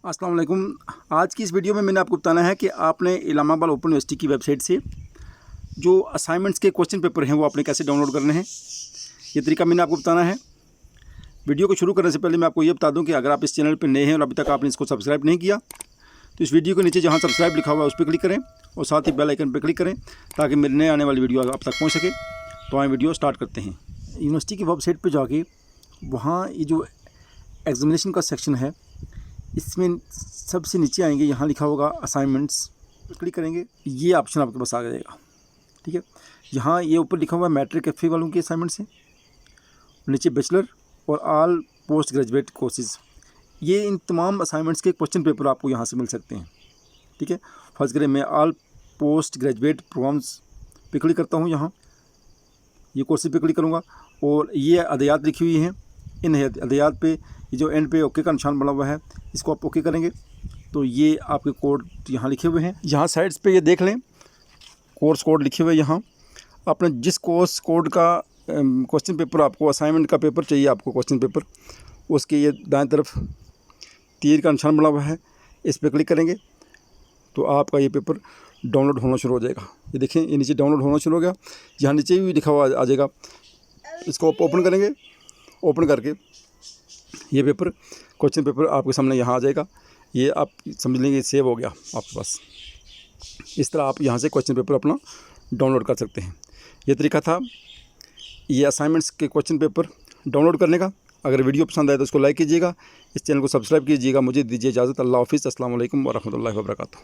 अस्सलाम वालेकुम। आज की इस वीडियो में मैंने आपको बताना है कि आपने इलाहाबाद ओपन यूनिवर्सिटी की वेबसाइट से जो असाइनमेंट्स के क्वेश्चन पेपर हैं वो आपने कैसे डाउनलोड करने हैं। ये तरीका मैंने आपको बताना है। वीडियो को शुरू करने से पहले मैं आपको ये बता दूं कि अगर आप इस चैनल पर नए हैं और अभी तक आपने इसको सब्सक्राइब नहीं किया तो इस वीडियो के नीचे जहाँ सब्सक्राइब लिखा हुआ है उस पर क्लिक करें और साथ ही बेल आइकन पर क्लिक करें ताकि मेरे नए आने वाली वीडियो आप तक पहुँच सके। तो आए वीडियो स्टार्ट करते हैं। यूनिवर्सिटी की वेबसाइट पर जाके वहाँ ये जो एग्जामिनेशन का सेक्शन है इसमें सबसे नीचे आएंगे, यहाँ लिखा होगा असाइनमेंट्स, क्लिक करेंगे, ये ऑप्शन आपके पास आ जाएगा। ठीक है, यहाँ ये ऊपर लिखा हुआ है मैट्रिक एफ वालों के असाइनमेंट्स हैं, नीचे बैचलर और ऑल पोस्ट ग्रेजुएट कोर्सेज। ये इन तमाम असाइनमेंट्स के क्वेश्चन पेपर आपको यहाँ से मिल सकते हैं। ठीक है, फर्स्ट करें मैं ऑल पोस्ट ग्रेजुएट प्रोग्राम्स पे क्लिक करता हूँ। यहाँ ये कोर्सेज पे क्लिक करूँगा और ये अदयात लिखी हुई हैं। इन अदयात पे ये जो एंड पे ओके का निशान बना हुआ है इसको आप ओके करेंगे तो ये आपके कोड यहाँ लिखे हुए हैं। यहाँ साइड्स पे ये देख लें कोर्स कोड लिखे हुए। यहाँ आपने जिस कोर्स कोड का क्वेश्चन पेपर आपको असाइनमेंट का पेपर चाहिए, आपको क्वेश्चन पेपर, उसके ये दाएं तरफ तीर का निशान बना हुआ है, इस पर क्लिक करेंगे तो आपका ये पेपर डाउनलोड होना शुरू हो जाएगा। ये देखें, ये नीचे डाउनलोड होना शुरू हो गया। यहाँ नीचे भी लिखा हुआ आ जाएगा, इसको आप ओपन करेंगे। ओपन करके ये पेपर क्वेश्चन पेपर आपके सामने यहाँ आ जाएगा। ये आप समझ लेंगे सेव हो गया आपके पास। इस तरह आप यहाँ से क्वेश्चन पेपर अपना डाउनलोड कर सकते हैं। ये तरीका था ये असाइनमेंट्स के क्वेश्चन पेपर डाउनलोड करने का। अगर वीडियो पसंद आए तो उसको लाइक कीजिएगा, इस चैनल को सब्सक्राइब कीजिएगा। मुझे दीजिए इजाज़त। अल्लाह हाफ़िज़। अस्सलाम वालेकुम व रहमतुल्लाहि व बरकातुहू।